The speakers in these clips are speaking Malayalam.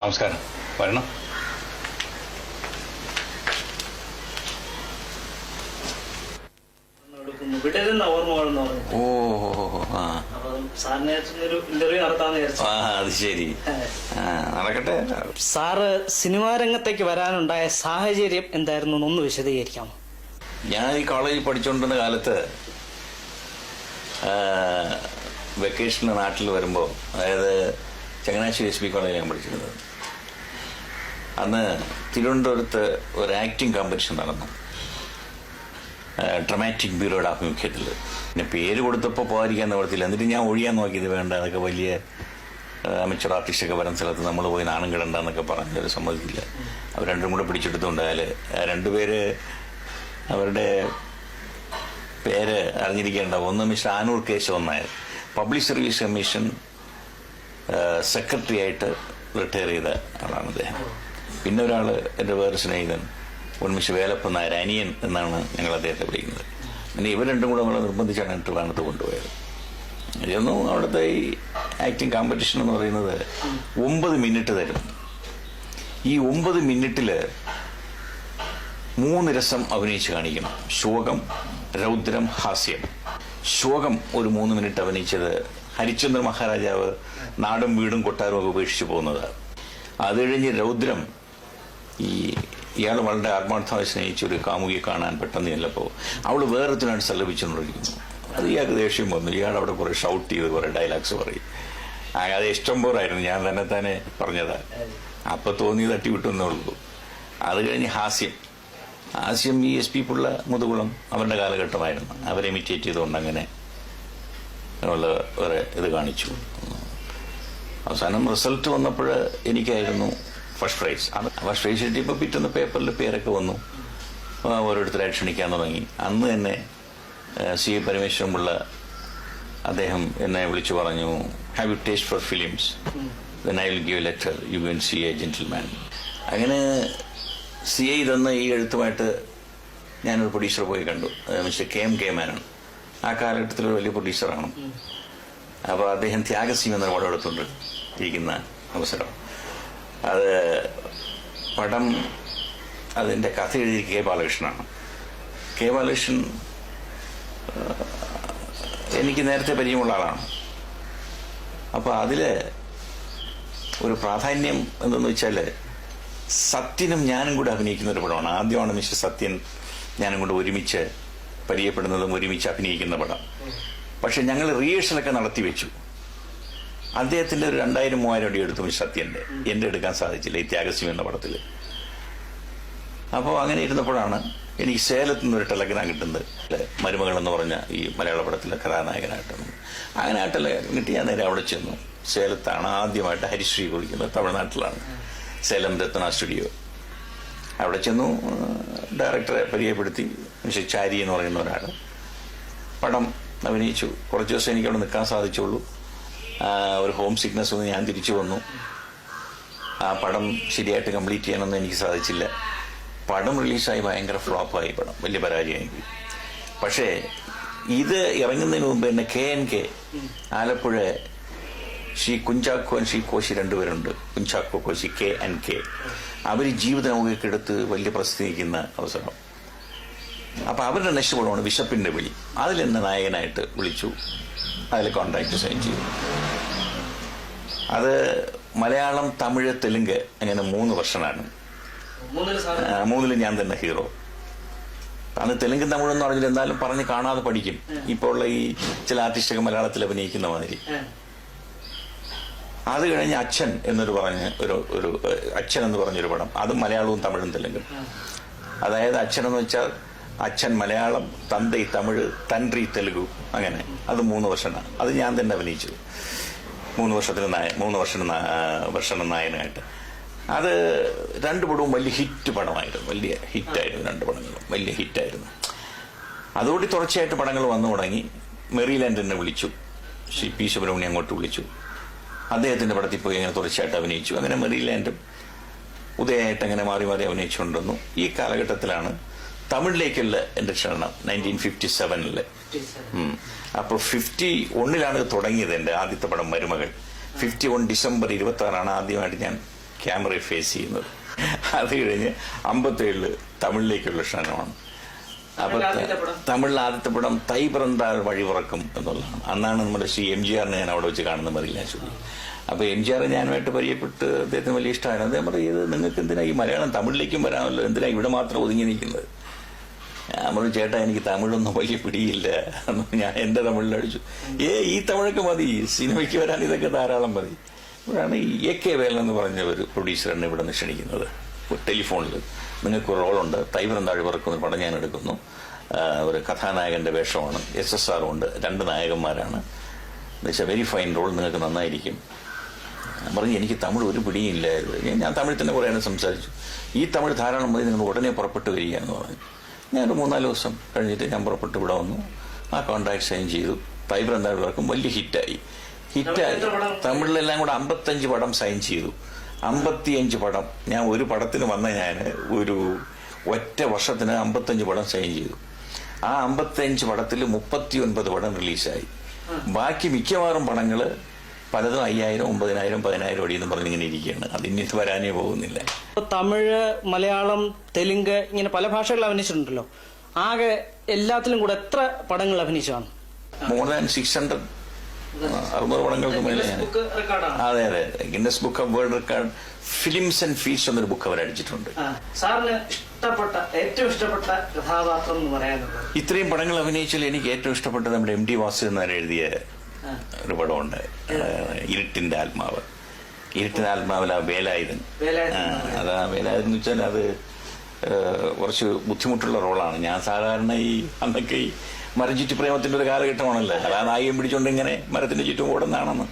നമസ്കാരം. വരണം. ഓ ഇന്റർവ്യൂ നടത്താന്ന് വിചാരിച്ചു. അത് ശരി. നടക്കട്ടെ. സാറ് സിനിമാ രംഗത്തേക്ക് വരാനുണ്ടായ സാഹചര്യം എന്തായിരുന്നു ഒന്ന് വിശദീകരിക്കാമോ? ഞാൻ ഈ കോളേജിൽ പഠിച്ചുകൊണ്ടിരുന്ന കാലത്ത് വെക്കേഷന് നാട്ടിൽ വരുമ്പോൾ, അതായത് ചങ്ങനാശ്ശേരി SP കോളേജിൽ ഞാൻ പഠിച്ചിരുന്നത്, അന്ന് തിരുവനന്തപുരത്ത് ഒരു ആക്ടിങ് കോമ്പറ്റീഷൻ നടന്നു, ഡ്രമാറ്റിക് ബ്യൂറോയുടെ ആഭിമുഖ്യത്തിൽ. പിന്നെ പേര് കൊടുത്തപ്പോൾ പോകാതിരിക്കാൻ നിവർത്തില്ല. എന്നിട്ട് ഞാൻ ഒഴിയാൻ നോക്കിയത് വേണ്ട, അതൊക്കെ വലിയ അമച്ചർ ആർട്ടിസ്റ്റൊക്കെ വരുന്ന സ്ഥലത്ത് നമ്മൾ പോയി നാണം കിടണ്ടെന്നൊക്കെ പറഞ്ഞൊരു സമ്മതിക്കില്ല. അവർ രണ്ടും കൂടെ പിടിച്ചെടുത്തുകൊണ്ടായാൽ രണ്ടുപേര് അവരുടെ പേര് അറിഞ്ഞിരിക്കേണ്ട. ഒന്ന് mister Anoor Keshavan Nair, public service commission secretary ആയിട്ട് റിട്ടയർ ചെയ്ത ആളാണ് അദ്ദേഹം. പിന്നെ ഒരാൾ എൻ്റെ വേറെ സ്നേഹിതൻ മിസ്റ്റർ വേലപ്പൻ നായർ, അനിയൻ എന്നാണ് ഞങ്ങൾ അദ്ദേഹത്തെ വിളിക്കുന്നത്. പിന്നെ ഇവർ രണ്ടും കൂടെ നമ്മളെ നിർബന്ധിച്ചാണ് ട്രിവാൻഡ്രത്ത് കൊണ്ടുപോയത്. ഇതൊന്നും അവിടുത്തെ ഈ ആക്ടിങ് കോമ്പറ്റീഷൻ എന്ന് പറയുന്നത് 9 മിനിറ്റ് തരും. ഈ 9 മിനിറ്റിൽ 3 രസം അഭിനയിച്ച് കാണിക്കണം: ശോകം, രൗദ്രം, ഹാസ്യം. ശോകം ഒരു 3 മിനിറ്റ് അഭിനയിച്ചത് ഹരിശ്ചന്ദ്ര മഹാരാജാവ് നാടും വീടും കൊട്ടാരവും ഒക്കെ ഉപേക്ഷിച്ച് പോകുന്നത്. അത് കഴിഞ്ഞ് രൗദ്രം, ഇയാൾ വളരെ ആത്മാർത്ഥമായി സ്നേഹിച്ച ഒരു കാമുകിയെ കാണാൻ പെട്ടെന്ന് ചെല്ലപ്പോൾ അവൾ വേറൊരുത്തിനാണ് സല്ലപിച്ചുകൊണ്ടിരിക്കുന്നു. അത് ഇയാൾക്ക് ദേഷ്യം വന്നു. ഇയാൾ അവിടെ കുറെ ഷൗട്ട് ചെയ്ത് കുറെ ഡയലോഗ്സ് പറയും. അത് ഇഷ്ടം പോലായിരുന്നു. ഞാൻ തന്നെ പറഞ്ഞതാ, അപ്പൊ തോന്നി തട്ടി വിട്ടുന്നേ ഉള്ളൂ. അത് കഴിഞ്ഞ് ഹാസ്യം. ഹാസ്യം ഈ SP പിള്ള, മുതുകുളം അവരുടെ കാലഘട്ടമായിരുന്നു. അവരെ ഇമിറ്റേറ്റ് ചെയ്തുകൊണ്ട് അങ്ങനെ ഉള്ള വേറെ ഇത് കാണിച്ചു. അവസാനം റിസൾട്ട് വന്നപ്പോൾ എനിക്കായിരുന്നു ഫസ്റ്റ് പ്രൈസ്. ഫസ്റ്റ് പ്രൈസ് കിട്ടിയപ്പോൾ പിറ്റുന്ന പേപ്പറിൽ പേരൊക്കെ വന്നു. ഓരോരുത്തരായി ക്ഷണിക്കാൻ തുടങ്ങി. അന്ന് തന്നെ CA പരമേശ്വരൻ പിള്ള അദ്ദേഹം എന്നെ വിളിച്ചു പറഞ്ഞു, have you taste for films, then I will give A letter, you will see A gentleman. അങ്ങനെ CA തന്ന ഈ എഴുത്തുമായിട്ട് ഞാനൊരു പ്രൊഡ്യൂസർ പോയി കണ്ടു. Mister KM Menon. ആ കാലഘട്ടത്തിലൊരു വലിയ പ്രൊഡ്യൂസറാണ്. അപ്പോൾ അദ്ദേഹം ത്യാഗസിംഹം എന്ന പടം എടുത്തുകൊണ്ടിരിക്കുന്ന അവസരം. അത് പടം, അതിൻ്റെ കഥ എഴുതി K. ബാലകൃഷ്ണനാണ്. K. ബാലകൃഷ്ണൻ എനിക്ക് നേരത്തെ പരിചയമുള്ള ആളാണ്. അപ്പോൾ അതിൽ ഒരു പ്രാധാന്യം എന്തെന്ന് വെച്ചാൽ സത്യനും ഞാനും കൂടെ അഭിനയിക്കുന്ന ഒരു പടമാണ്. ആദ്യമാണ് മിസ്റ്റർ സത്യൻ ഞാനും കൂടെ ഒരുമിച്ച് പരിചയപ്പെടുന്നതും ഒരുമിച്ച് അഭിനയിക്കുന്ന പടം. പക്ഷെ ഞങ്ങൾ റിഹേഴ്സലൊക്കെ നടത്തി വെച്ചു. അദ്ദേഹത്തിന്റെ ഒരു 2000-3000 അടി എടുത്തു മിസ്റ്റർ സത്യന്റെ. എന്റെ എടുക്കാൻ സാധിച്ചില്ല ഈ ത്യാഗസിംഹം എന്ന പടത്തിൽ. അപ്പോൾ അങ്ങനെ ഇരുന്നപ്പോഴാണ് എനിക്ക് സേലത്ത് നിന്ന് ഒരു ടെലഗ്രാം കിട്ടുന്നത്, മരുമകൾ എന്ന് പറഞ്ഞ ഈ മലയാള പടത്തിലെ കഥാനായകനായിട്ടാണ്. അങ്ങനെ ആ ടെലഗ്രാം കിട്ടി. ഞാൻ നേരെ അവിടെ ചെന്നു. സേലത്താണ് ആദ്യമായിട്ട് ഹരിശ്രീ കുറിക്കുന്നത്, തമിഴ്നാട്ടിലാണ്, സേലം രത്ന സ്റ്റുഡിയോ. അവിടെ ചെന്നു, ഡയറക്ടറെ പരിചയപ്പെടുത്തി. മിസ്റ്റർ ചാരി എന്ന് പറയുന്ന ഒരാൾ. പടം അഭിനയിച്ചു. കുറച്ച് ദിവസം എനിക്ക് അവിടെ നിൽക്കാൻ സാധിച്ചുള്ളൂ. ഒരു ഹോം സിക്നസ് ഒന്ന് ഞാൻ തിരിച്ചു വന്നു. ആ പടം ശരിയായിട്ട് കംപ്ലീറ്റ് ചെയ്യാനൊന്നും എനിക്ക് സാധിച്ചില്ല. പടം റിലീസായി ഭയങ്കര ഫ്ലോപ്പായി. പടം വലിയ പരാജയമായി. പക്ഷേ ഇത് ഇറങ്ങുന്നതിന് മുമ്പ് എന്നെ KNK ആലപ്പുഴ ശ്രീ കുഞ്ചാക്കോ ശ്രീ കോശി രണ്ടുപേരുണ്ട്. കുഞ്ചാക്കോ കോശി, KNK. അവർ ജീവിത നൗകയൊക്കെ എടുത്ത് വലിയ പ്രസിദ്ധീകരിക്കുന്ന അവസരം. അപ്പൊ അവരുടെ നെക്സ്റ്റ് പടമാണ് വിശപ്പിന്റെ വിളി. അതിലെന്നെ നായകനായിട്ട് വിളിച്ചു. അതിൽ കോൺട്രാക്ട് സൈൻ ചെയ്തു. അത് മലയാളം, തമിഴ്, തെലുങ്ക് അങ്ങനെ 3 വർഷമാണ്. 3 ഞാൻ തന്നെ ഹീറോ. അന്ന് തെലുങ്കും തമിഴൊന്നും അറിഞ്ഞില്ല, എന്നാലും പറഞ്ഞ് കാണാതെ പഠിക്കും. ഇപ്പോൾ ഉള്ള ഈ ചില ആർട്ടിസ്റ്റൊക്കെ മലയാളത്തിൽ അഭിനയിക്കുന്ന മാതിരി. അത് കഴിഞ്ഞ് അച്ഛൻ എന്നൊരു ഒരു അച്ഛൻ എന്ന് പറഞ്ഞൊരു പടം. അതും മലയാളവും തമിഴും തെലുങ്കും. അതായത് അച്ഛൻ എന്ന് വെച്ചാൽ അച്ഛൻ മലയാളം, തന്തൈ തമിഴ്, തൻട്രി തെലുഗു, അങ്ങനെ. അത് 3 വർഷമാണ്. അത് ഞാൻ തന്നെ അഭിനയിച്ചു. 3 വർഷം നായകനായിട്ട്. അത് 2 പടവും വലിയ ഹിറ്റ് പടമായിരുന്നു. വലിയ ഹിറ്റായിരുന്നു. 2 പടങ്ങളും വലിയ ഹിറ്റായിരുന്നു. അതോടെ തുടർച്ചയായിട്ട് പടങ്ങൾ വന്നു തുടങ്ങി. മെറിലാൻഡ് എന്നെ വിളിച്ചു. ശ്രീ P. സുബ്രഹ്മണ്യം അങ്ങോട്ട് വിളിച്ചു. അദ്ദേഹത്തിന്റെ പടത്തിൽ പോയി അങ്ങനെ തുടർച്ചയായിട്ട് അഭിനയിച്ചു. അങ്ങനെ മെറിലാൻഡും ഉദയമായിട്ട് അങ്ങനെ മാറി മാറി അഭിനയിച്ചുകൊണ്ടിരുന്നു. ഈ കാലഘട്ടത്തിലാണ് തമിഴിലേക്കുള്ള എന്റെ ക്ഷണം 1957. അപ്പോൾ 51 തുടങ്ങിയത് എന്റെ ആദ്യത്തെ പടം മരുമകൾ. 51 ഡിസംബർ 26 ആദ്യമായിട്ട് ഞാൻ ക്യാമറയെ ഫേസ് ചെയ്യുന്നത്. അത് കഴിഞ്ഞ് 57 തമിഴിലേക്കുള്ള ക്ഷണമാണ്. അപ്പൊ തമിഴിൽ ആദ്യത്തെ പടം തൈ പിറന്താൽ വഴിപിറക്കും എന്നുള്ളതാണ്. അന്നാണ് നമ്മുടെ ശ്രീ MGR ഞാൻ അവിടെ വെച്ച് കാണുന്ന മറിയില്ല ചൊല്ലി. അപ്പൊ MGR ഞാനുമായിട്ട് പരിചയപ്പെട്ട് അദ്ദേഹത്തിന് വലിയ ഇഷ്ടമാണ്. അദ്ദേഹം പറയും, ഇത് നിങ്ങൾക്ക് എന്തിനാ ഈ മലയാളം തമിഴിലേക്കും വരാമല്ലോ, എന്തിനാ ഇവിടെ മാത്രം ഒതുങ്ങി നിൽക്കുന്നത്? നമ്മൾ ചേട്ടാ എനിക്ക് തമിഴൊന്നും വലിയ പിടിയില്ല, ഞാൻ എന്റെ തമിഴിൽ അടിച്ചു. ഈ തമിഴൊക്കെ മതി, സിനിമയ്ക്ക് വരാൻ ഇതൊക്കെ ധാരാളം മതി. ഇവിടെയാണ് ഈ AK വേലൻ എന്ന് പറഞ്ഞ ഒരു പ്രൊഡ്യൂസറിനെ ഇവിടെ നിന്ന് ക്ഷണിക്കുന്നത് ടെലിഫോണിൽ. നിങ്ങൾക്ക് റോളുണ്ട്, തൈ പിറന്താഴ് പിറക്കുന്ന പടം ഞാൻ എടുക്കുന്നു, ഒരു കഥാനായകന്റെ വേഷമാണ്, SSR ഉണ്ട്, 2 നായകന്മാരാണ്, വെരി ഫൈൻ റോൾ, നിങ്ങൾക്ക് നന്നായിരിക്കും. പറഞ്ഞു എനിക്ക് തമിഴ് ഒരു പിടിയും ഇല്ലായിരുന്നു. ഞാൻ തമിഴ് തന്നെ കുറേ സംസാരിച്ചു. ഈ തമിഴ് ധാരാളം മതി, നിങ്ങൾ ഉടനെ പുറപ്പെട്ട് വരിക എന്ന് പറഞ്ഞു. ഞാനൊരു 3-4 ദിവസം കഴിഞ്ഞിട്ട് ഞാൻ പുറപ്പെട്ട് ഇവിടെ വന്നു. ആ കോൺട്രാക്ട് സൈൻ ചെയ്തു. തൈ പിറന്താഴ് പിറക്കും വലിയ ഹിറ്റായി. തമിഴിലെല്ലാം കൂടെ 55 പടം സൈൻ ചെയ്തു. 55 പടം. ഞാൻ ഒരു പടത്തിന് വന്ന ഞാൻ ഒരു ഒറ്റ വർഷത്തിന് 55 പടം സൈൻ ചെയ്തു. ആ 55 പടത്തിൽ 39 പടം റിലീസായി. ബാക്കി മിക്കവാറും പടങ്ങള് പലതും 5000, 9000, 10000 അടിയെന്ന് പറഞ്ഞിങ്ങനെ ഇരിക്കുകയാണ്. അതിന് വരാനേ പോകുന്നില്ല. തമിഴ്, മലയാളം, തെലുങ്ക് ഇങ്ങനെ പല ഭാഷകൾ അഭിനയിച്ചിട്ടുണ്ടല്ലോ. ആകെ എല്ലാത്തിലും കൂടെ എത്ര പടങ്ങൾ അഭിനയിച്ചാണ്? മോർ ദാൻ 600 600 പടങ്ങൾക്ക് മേലെ. അതെ അതെ, Guinness book of world record films and feels എന്നൊരു ബുക്ക് അവർ അടിച്ചിട്ടുണ്ട്. സാറിന് ഇഷ്ടപ്പെട്ട, ഏറ്റവും ഇഷ്ടപ്പെട്ട കഥാപാത്രം എന്ന് പറയാനുള്ളത്? ഇത്രയും പടങ്ങൾ അഭിനയിച്ചാൽ എനിക്ക് ഏറ്റവും ഇഷ്ടപ്പെട്ടത് നമ്മുടെ MD വാസുദേവൻ എഴുതിയ ഒരു പടമുണ്ട്, ഇരുട്ടിന്റെ ആത്മാവ്. ഇരുട്ടിന്റെ ആത്മാവിൽ ആ വേലായുധൻ. അതാ വേലായുധൻ എന്ന് വെച്ചാൽ അത് കുറച്ച് ബുദ്ധിമുട്ടുള്ള റോളാണ്. ഞാൻ സാധാരണ അന്നൊക്കെ ഈ മരം ചുറ്റി പ്രേമത്തിന്റെ ഒരു കാലഘട്ടമാണല്ലോ, അതാ നായികം പിടിച്ചോണ്ട് ഇങ്ങനെ മരത്തിന്റെ ചുറ്റും ഓടുന്നതാണെന്ന്.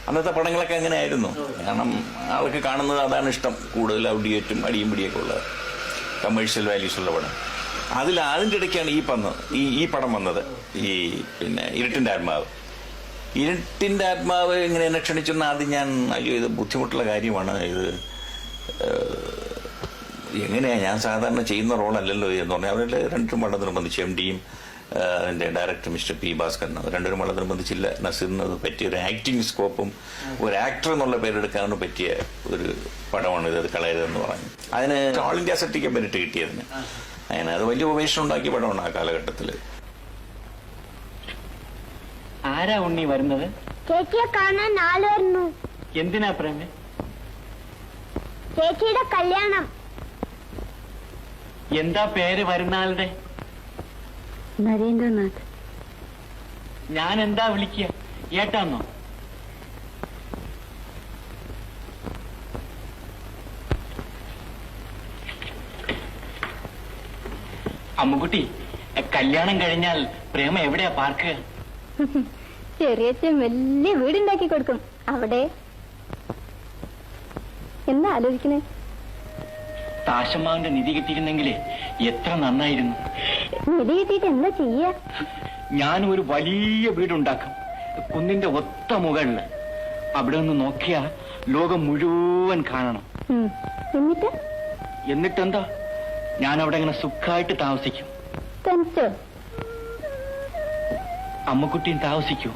അന്നത്തെ പടങ്ങളൊക്കെ അങ്ങനെ ആയിരുന്നു. കാരണം ആൾക്ക് കാണുന്നത് അതാണ് ഇഷ്ടം, കൂടുതൽ ഔഡിയേറ്റും അടിയും പിടിയൊക്കെ ഉള്ളത്, കമേഴ്ഷ്യൽ വാല്യൂസ് ഉള്ള പടം. അതിന്റെ ഇടയ്ക്കാണ് ഈ പടം വന്നത്, ഈ പിന്നെ ഇരുട്ടിന്റെ ആത്മാവ്. ഇരുട്ടിന്റെ ആത്മാവ് ഇങ്ങനെ എന്നെ ക്ഷണിച്ചെന്ന് ആദ്യം ഞാൻ അയ്യോ ഇത് ബുദ്ധിമുട്ടുള്ള കാര്യമാണ്, ഇത് എങ്ങനെയാ ഞാൻ സാധാരണ ചെയ്യുന്ന റോളല്ലല്ലോ എന്ന് പറഞ്ഞാൽ അവരുടെ 2 പടം നിർബന്ധിച്ചു. MDയും അതിന്റെ ഡയറക്ടർ മിസ്റ്റർ P. ഭാസ്കരൻ, 2 പടം നിർബന്ധിച്ചില്ല. നസീറിന് പറ്റിയ ഒരു ആക്ടിങ് സ്കോപ്പും ഒരു ആക്ടർ എന്നുള്ള പേരെടുക്കാനും പറ്റിയ ഒരു പടമാണ് ഇത്, കളയരുതെന്ന് പറഞ്ഞു. അതിന് ഓൾ ഇന്ത്യ സർട്ടിഫിക്കറ്റ് കിട്ടിയതിന്. അങ്ങനെ അത് വലിയ ഉപേക്ഷണം ഉണ്ടാക്കിയ പടമാണ് ആ കാലഘട്ടത്തില്. ആരാ ഉണ്ണി വരുന്നത്? ചേച്ചിയെ കാണാൻ ആള് വരുന്നു. എന്തിനാ പ്രേമേ? ചേച്ചിയുടെ കല്യാണം. എന്താ പേര് വരുന്ന ആളുടെ? നരേന്ദ്രനാഥ്. ഞാൻ എന്താ വിളിക്കുക, ഏട്ടാന്നോ? അമ്മുക്കുട്ടി, കല്യാണം കഴിഞ്ഞാൽ പ്രേമ എവിടെയാ പാർക്കുക? ചെറിയച്ഛൻ വലിയ വീടുണ്ടാക്കി കൊടുക്കും അവിടെ. എന്താ ആലോചിക്കണേ? താശമ്മാവിന്റെ നിധി കിട്ടിയിരുന്നെങ്കിലേ എത്ര നന്നായിരുന്നു. നിധി കിട്ടിയിട്ട് എന്താ ചെയ്യാ? ഞാൻ ഒരു വലിയ വീടുണ്ടാക്കും, കുന്നിന്റെ ഒത്ത മുകളില്. അവിടെ നിന്ന് നോക്കിയാ ലോകം മുഴുവൻ കാണണം. എന്നിട്ടെന്താ, ഞാൻ അവിടെ ഇങ്ങനെ സുഖമായിട്ട് താമസിക്കും. തനിച്ചോ? അമ്മക്കുട്ടിയും താമസിക്കൂ.